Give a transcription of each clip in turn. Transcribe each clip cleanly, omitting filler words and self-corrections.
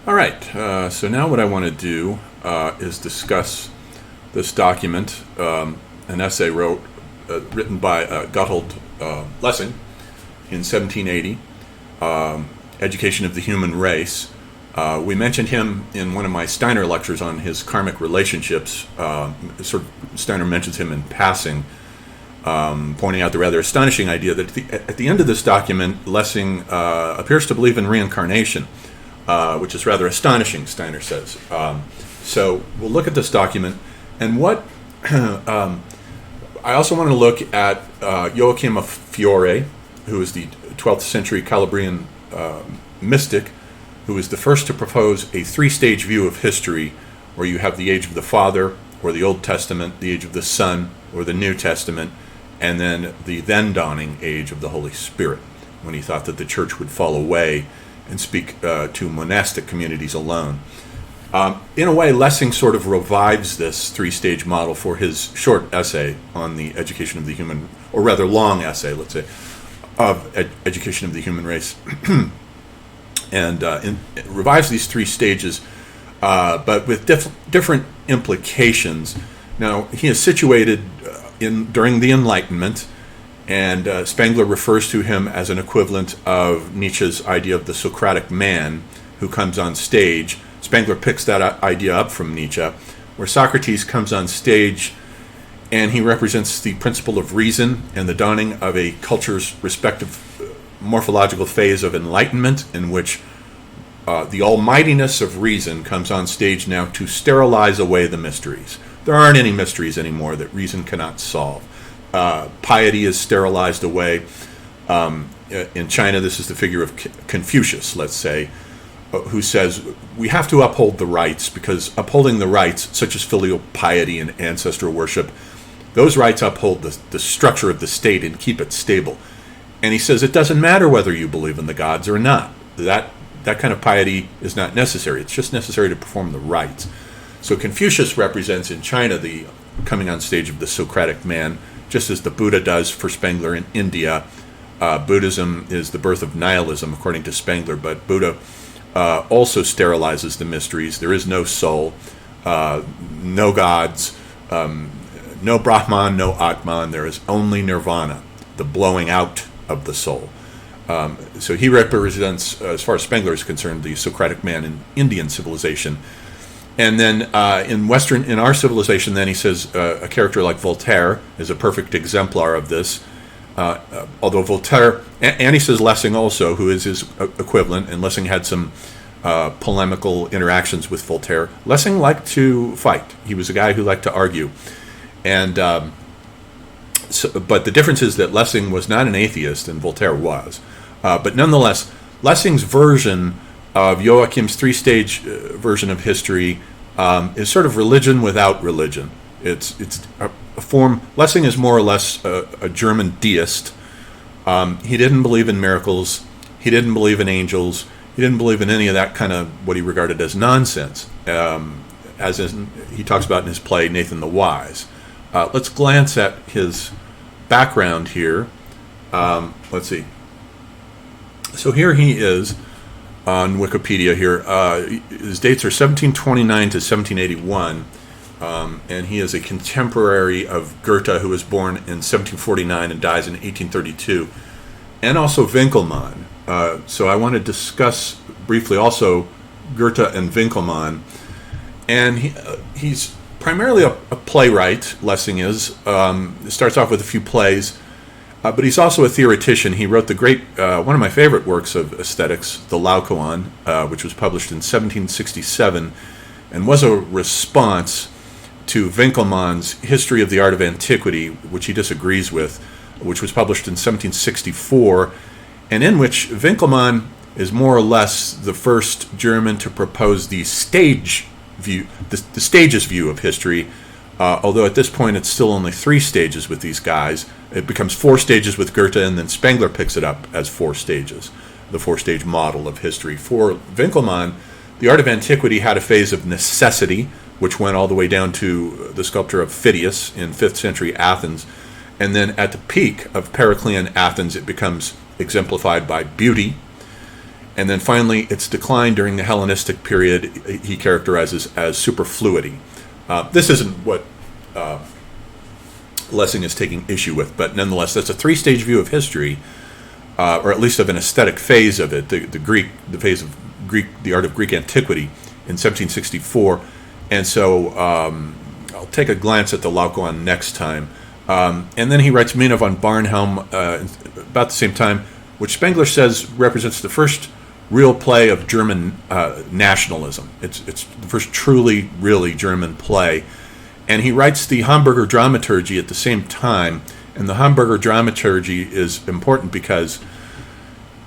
All right, so now what I want to do is discuss this document, an essay written by Gotthold Lessing in 1780, Education of the Human Race. We mentioned him in one of my Steiner lectures on his karmic relationships. Steiner mentions him in passing, pointing out the rather astonishing idea that at the end of this document, Lessing appears to believe in reincarnation, which is rather astonishing, Steiner says. So we'll look at this document, and what I also want to look at Joachim of Fiore, who is the 12th century Calabrian mystic, who was the first to propose a three-stage view of history, where you have the age of the Father, or the Old Testament, the age of the Son, or the New Testament, and then the then-dawning age of the Holy Spirit, when he thought that the church would fall away and speak to monastic communities alone. In a way, Lessing sort of revives this three-stage model for his short essay on the education of the human, or rather long essay, let's say, of education of the human race. And it revives these three stages, but with different implications. Now, he is situated during the Enlightenment, and Spengler refers to him as an equivalent of Nietzsche's idea of the Socratic man who comes on stage. Spengler picks that idea up from Nietzsche, where Socrates comes on stage and he represents the principle of reason and the dawning of a culture's respective morphological phase of enlightenment, in which the almightiness of reason comes on stage now to sterilize away the mysteries. There aren't any mysteries anymore that reason cannot solve. Piety is sterilized away. In China, this is the figure of Confucius, let's say, who says we have to uphold the rights, because upholding the rights, such as filial piety and ancestral worship, those rights uphold the structure of the state and keep it stable. And he says it doesn't matter whether you believe in the gods or not. That kind of piety is not necessary. It's just necessary to perform the rites. So Confucius represents in China the coming on stage of the Socratic man, just as the Buddha does for Spengler in India. Buddhism is the birth of nihilism, according to Spengler, but Buddha also sterilizes the mysteries. There is no soul, no gods, no Brahman, no Atman. There is only nirvana, the blowing out of the soul. So he represents, as far as Spengler is concerned, the Socratic man in Indian civilization. And then in our civilization, then he says a character like Voltaire is a perfect exemplar of this. Although Voltaire, and he says Lessing also, who is his equivalent, and Lessing had some polemical interactions with Voltaire. Lessing liked to fight. He was a guy who liked to argue. And but the difference is that Lessing was not an atheist and Voltaire was. But nonetheless, Lessing's version of Joachim's three-stage version of history is sort of religion without religion. It's a form. Lessing is more or less a German deist. He didn't believe in miracles. He didn't believe in angels. He didn't believe in any of that kind of what he regarded as nonsense, he talks about in his play Nathan the Wise. Let's glance at his background here. Let's see. So here he is on Wikipedia here. His dates are 1729 to 1781, and he is a contemporary of Goethe, who was born in 1749 and dies in 1832, and also Winckelmann. So I want to discuss briefly also Goethe and Winckelmann. And he's primarily a playwright, Lessing is. Starts off with a few plays, but he's also a theoretician. He wrote the great, one of my favorite works of aesthetics, the Laocoon, which was published in 1767, and was a response to Winckelmann's History of the Art of Antiquity, which he disagrees with, which was published in 1764, and in which Winckelmann is more or less the first German to propose the stage view, the stages view of history, although at this point it's still only three stages with these guys. It becomes four stages with Goethe, and then Spengler picks it up as four stages, the four-stage model of history. For Winckelmann, the art of antiquity had a phase of necessity, which went all the way down to the sculpture of Phidias in 5th century Athens, and then at the peak of Periclean Athens it becomes exemplified by beauty. And then finally, its decline during the Hellenistic period he characterizes as superfluity. This isn't what Lessing is taking issue with, but nonetheless, that's a three-stage view of history, or at least of an aesthetic phase of it, the phase of Greek, the art of Greek antiquity in 1764. And so I'll take a glance at the Laocoon next time. And then he writes Mina von Barnhelm about the same time, which Spengler says represents the first real play of German nationalism. It's the first truly, really German play. And he writes the Hamburger Dramaturgy at the same time. And the Hamburger Dramaturgy is important because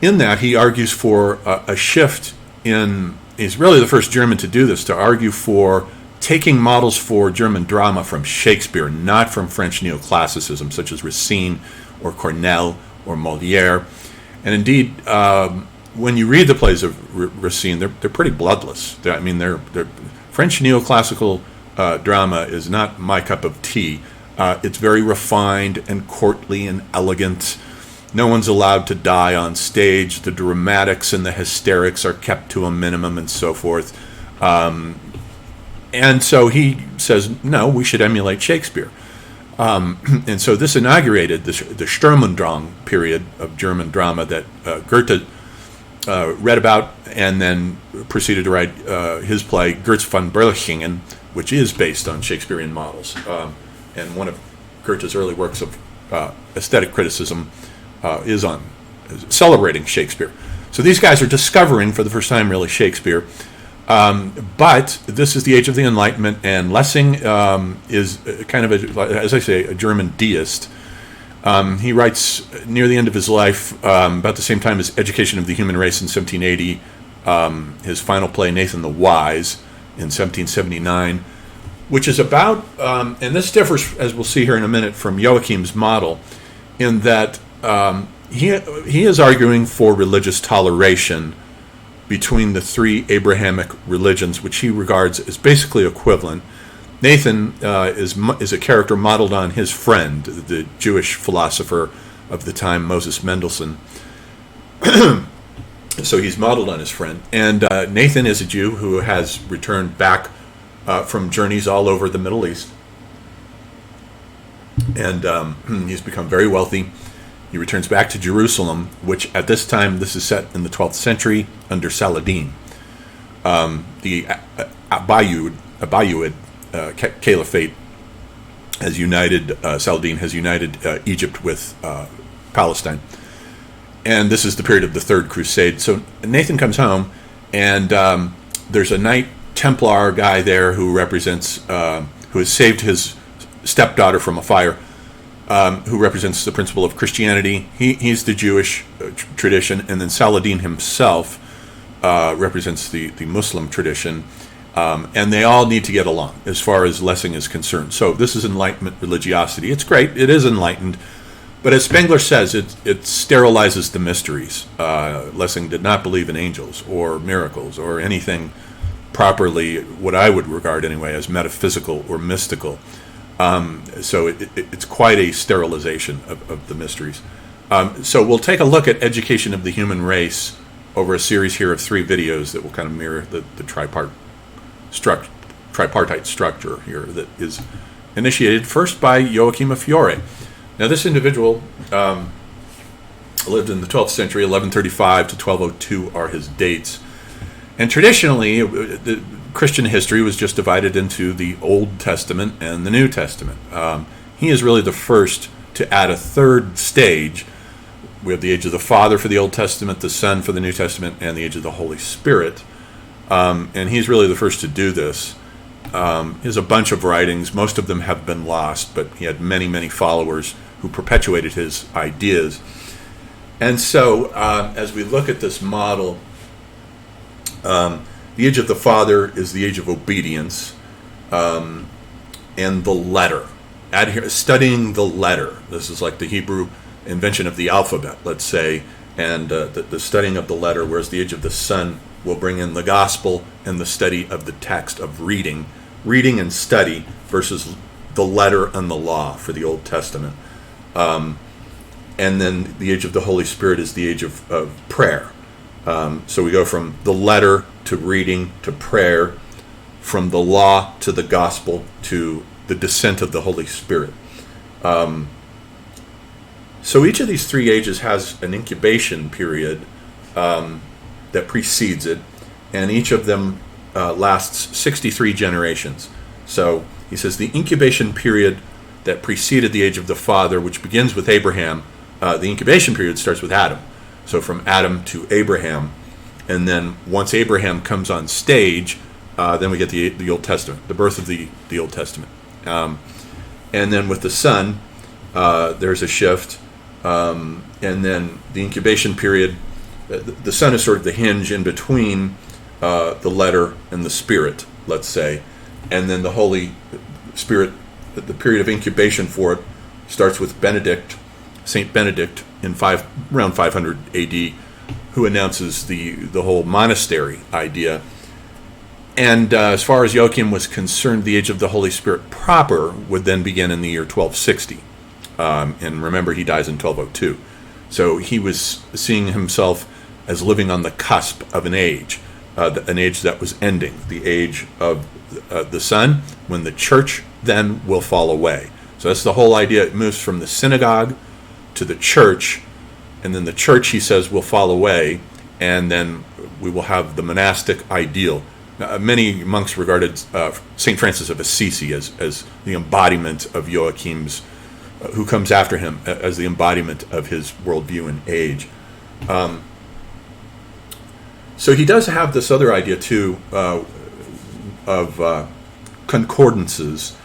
in that he argues for a shift in, he's really the first German to do this, to argue for taking models for German drama from Shakespeare, not from French neoclassicism, such as Racine or Corneille or Molière. And indeed, when you read the plays of Racine, they're pretty bloodless. They're French neoclassical drama is not my cup of tea. It's very refined and courtly and elegant. No one's allowed to die on stage. The dramatics and the hysterics are kept to a minimum and so forth. And so he says, no, we should emulate Shakespeare. And so this inaugurated the Sturmendrang period of German drama that Goethe read about and then proceeded to write his play, Götz von Berlichingen, which is based on Shakespearean models. And one of Goethe's early works of aesthetic criticism is on celebrating Shakespeare. So these guys are discovering for the first time really Shakespeare. But this is the age of the Enlightenment, and Lessing is kind of, as I say, a German deist. He writes near the end of his life, about the same time as Education of the Human Race in 1780, his final play, Nathan the Wise, in 1779, which is about, and this differs, as we'll see here in a minute, from Joachim's model, in that he is arguing for religious toleration between the three Abrahamic religions, which he regards as basically equivalent. Nathan is a character modeled on his friend, the Jewish philosopher of the time, Moses Mendelssohn. So he's modeled on his friend. And Nathan is a Jew who has returned back from journeys all over the Middle East. And he's become very wealthy. He returns back to Jerusalem, which at this time, this is set in the 12th century under Saladin. The Abayud Caliphate has united, Saladin has united Egypt with Palestine. And this is the period of the Third Crusade. So Nathan comes home, and there's a Knight Templar guy there who represents, who has saved his stepdaughter from a fire, who represents the principle of Christianity. He's the Jewish tradition, and then Saladin himself represents the Muslim tradition. And they all need to get along as far as Lessing is concerned. So this is Enlightenment religiosity. It's great. It is enlightened. But as Spengler says, it sterilizes the mysteries. Lessing did not believe in angels or miracles or anything properly, what I would regard anyway, as metaphysical or mystical. So it's quite a sterilization of the mysteries. So we'll take a look at Education of the Human Race over a series here of 3 videos that will kind of mirror the tripartite structure here that is initiated first by Joachim of Fiore. Now this individual lived in the 12th century, 1135 to 1202 are his dates. And traditionally, the Christian history was just divided into the Old Testament and the New Testament. He is really the first to add a third stage. We have the age of the Father for the Old Testament, the Son for the New Testament, and the age of the Holy Spirit. And he's really the first to do this. He has a bunch of writings. Most of them have been lost, but he had many, many followers who perpetuated his ideas. And so, as we look at this model, the age of the Father is the age of obedience, and the letter. Studying the letter. This is like the Hebrew invention of the alphabet, let's say, and the studying of the letter, whereas the age of the Son will bring in the gospel and the study of the text, of reading and study versus the letter and the law for the Old Testament. And then the age of the Holy Spirit is the age of prayer. So we go from the letter to reading to prayer, from the law to the gospel to the descent of the Holy Spirit. So each of these three ages has an incubation period that precedes it, and each of them lasts 63 generations. So he says the incubation period that preceded the age of the Father, which begins with Abraham, the incubation period starts with Adam. So from Adam to Abraham, and then once Abraham comes on stage, then we get the Old Testament, the birth of the Old Testament. And then with the Son, there's a shift, and then the incubation period, the Son is sort of the hinge in between the letter and the Spirit, let's say, and then the Holy Spirit, the period of incubation for it starts with Benedict, Saint Benedict, in around 500 A.D., who announces the whole monastery idea. And as far as Joachim was concerned, the age of the Holy Spirit proper would then begin in the year 1260. And remember, he dies in 1202. So he was seeing himself as living on the cusp of an age that was ending, the age of the Son, when the church then will fall away. So that's the whole idea. It moves from the synagogue to the church, and then the church, he says, will fall away, and then we will have the monastic ideal. Many monks regarded St. Francis of Assisi as the embodiment of Joachim's, who comes after him, as the embodiment of his worldview and age. So he does have this other idea, too, of concordances.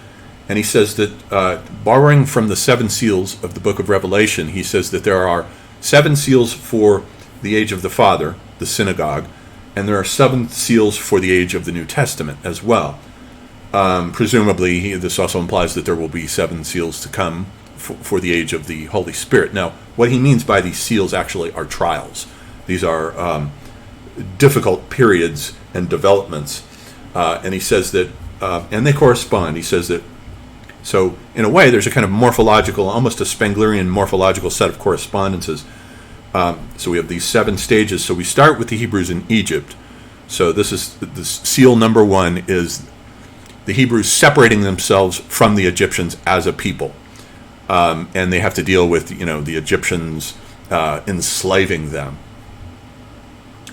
And he says that, borrowing from the 7 seals of the book of Revelation, he says that there are 7 seals for the age of the Father, the synagogue, and there are 7 seals for the age of the New Testament as well. Presumably, this also implies that there will be 7 seals to come for the age of the Holy Spirit. Now, what he means by these seals actually are trials. These are difficult periods and developments. And he says that, and they correspond. He says that, so in a way, there's a kind of morphological, almost a Spenglerian morphological set of correspondences. So we have these 7 stages. So we start with the Hebrews in Egypt. So this seal number 1 is the Hebrews separating themselves from the Egyptians as a people. And they have to deal with, the Egyptians enslaving them.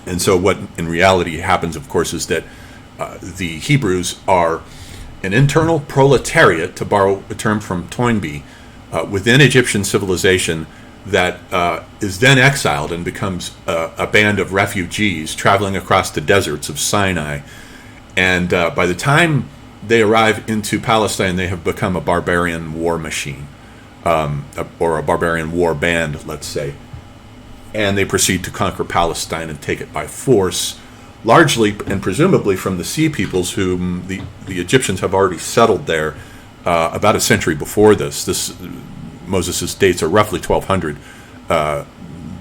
And so what in reality happens, of course, is that the Hebrews are an internal proletariat, to borrow a term from Toynbee, within Egyptian civilization that is then exiled and becomes a band of refugees traveling across the deserts of Sinai. And by the time they arrive into Palestine, they have become a barbarian war machine, or a barbarian war band, let's say. And they proceed to conquer Palestine and take it by force, largely and presumably from the Sea Peoples, whom the Egyptians have already settled there about a century before this. Moses' dates are roughly 1200,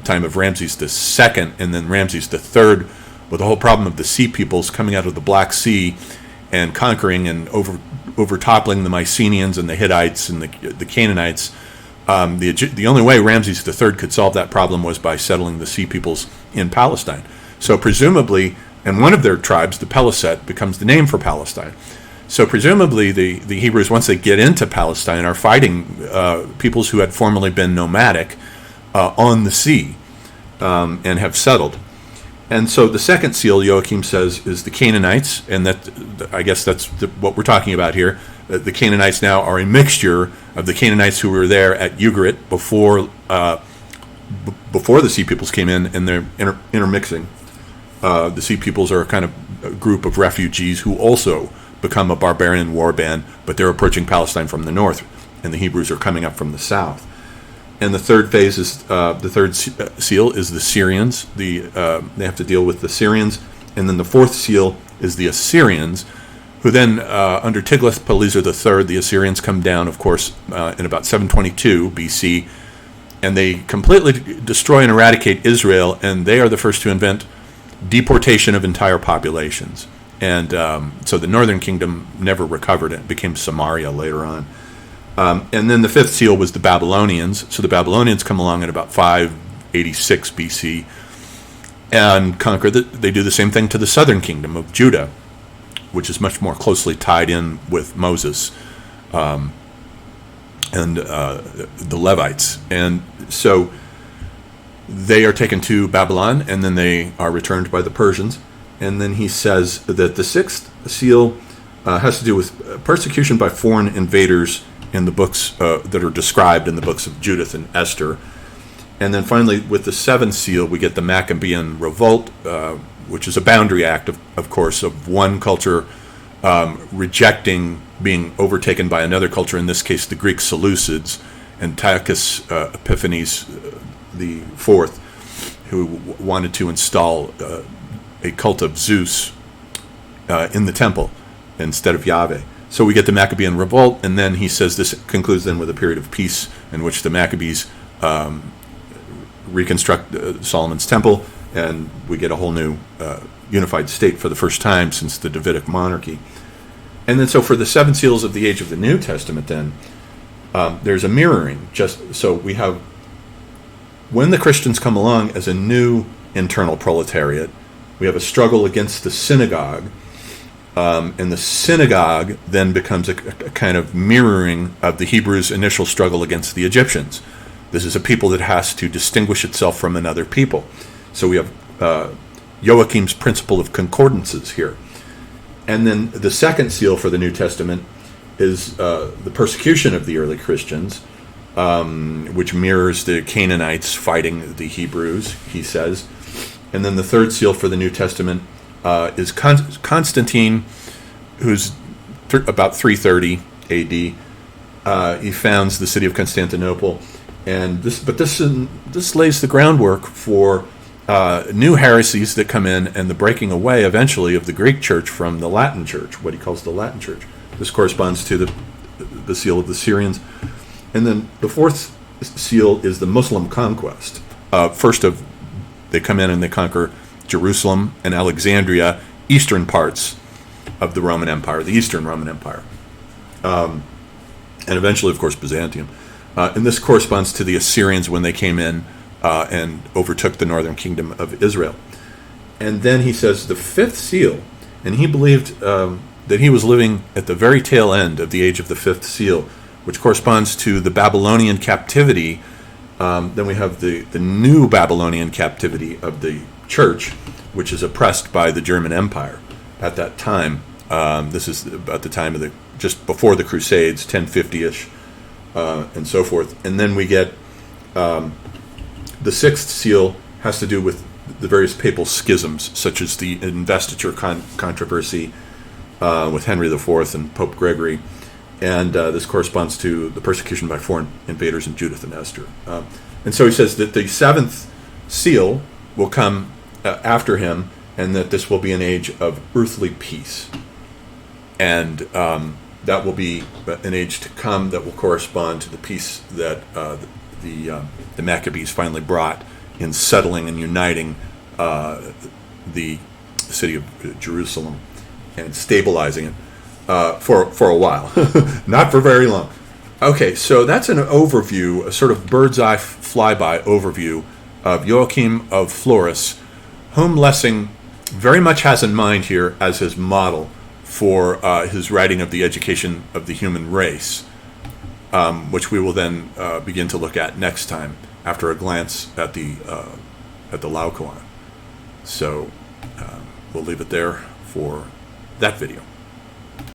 time of Ramses II, and then Ramses III, with the whole problem of the Sea Peoples coming out of the Black Sea and conquering and overtoppling the Mycenaeans and the Hittites and the Canaanites. The only way Ramses III could solve that problem was by settling the Sea Peoples in Palestine. So presumably, and one of their tribes, the Peliset, becomes the name for Palestine. So presumably the Hebrews, once they get into Palestine, are fighting peoples who had formerly been nomadic on the sea and have settled. And so the second seal, Joachim says, is the Canaanites, and that I guess that's what we're talking about here. The Canaanites now are a mixture of the Canaanites who were there at Ugarit before the Sea Peoples came in, and they're intermixing. The Sea Peoples are a kind of a group of refugees who also become a barbarian war band, but they're approaching Palestine from the north, and the Hebrews are coming up from the south. And the third phase is the third seal is the Syrians. They have to deal with the Syrians, and then the fourth seal is the Assyrians, who then under Tiglath-Pileser III, the Assyrians come down, of course, in about 722 BC, and they completely destroy and eradicate Israel, and they are the first to invent deportation of entire populations. And so the northern kingdom never recovered. It became Samaria later on. And then the fifth seal was the Babylonians. So the Babylonians come along at about 586 BC. and conquer they do the same thing to the southern kingdom of Judah, which is much more closely tied in with Moses and the Levites. And so they are taken to Babylon, and then they are returned by the Persians. And then he says that the sixth seal has to do with persecution by foreign invaders in the books that are described in the books of Judith and Esther. And then finally, with the seventh seal, we get the Maccabean revolt, which is a boundary act, of course, of one culture rejecting being overtaken by another culture, in this case the Greek Seleucids, Antiochus Epiphanes the Fourth, who wanted to install a cult of Zeus in the temple instead of Yahweh. So we get the Maccabean revolt, and then he says this concludes then with a period of peace in which the Maccabees reconstruct Solomon's temple, and we get a whole new unified state for the first time since the Davidic monarchy. And then so for the seven seals of the age of the New Testament then, there's a mirroring. Just so we have, when the Christians come along as a new internal proletariat, we have a struggle against the synagogue, and the synagogue then becomes a kind of mirroring of the Hebrews' initial struggle against the Egyptians. This is a people that has to distinguish itself from another people. So we have Joachim's principle of concordances here. And then the second seal for the New Testament is the persecution of the early Christians, which mirrors the Canaanites fighting the Hebrews, he says. And then the third seal for the New Testament is Constantine, who's about 330 A.D. He founds the city of Constantinople, and this lays the groundwork for new heresies that come in and the breaking away eventually of the Greek church from the Latin church, what he calls the Latin church. This corresponds to the seal of the Syrians. And then the fourth seal is the Muslim conquest. They come in and they conquer Jerusalem and Alexandria, eastern parts of the Roman Empire, the Eastern Roman Empire. And eventually, of course, Byzantium. And this corresponds to the Assyrians when they came in and overtook the northern kingdom of Israel. And then he says the fifth seal, and he believed that he was living at the very tail end of the age of the fifth seal, which corresponds to the Babylonian captivity. Then we have the new Babylonian captivity of the church, which is oppressed by the German Empire at that time. This is about the time of just before the Crusades, 1050-ish, and so forth. And then we get the sixth seal has to do with the various papal schisms, such as the investiture controversy with Henry IV and Pope Gregory. And this corresponds to the persecution by foreign invaders in Judith and Esther. And so he says that the seventh seal will come after him, and that this will be an age of earthly peace. And that will be an age to come that will correspond to the peace that the Maccabees finally brought in settling and uniting the city of Jerusalem and stabilizing it. For a while, not for very long. Okay, so that's an overview, a sort of bird's eye flyby overview of Joachim of Fiore, whom Lessing very much has in mind here as his model for his writing of the education of the human race, which we will then begin to look at next time after a glance at the Laocoon. So we'll leave it there for that video.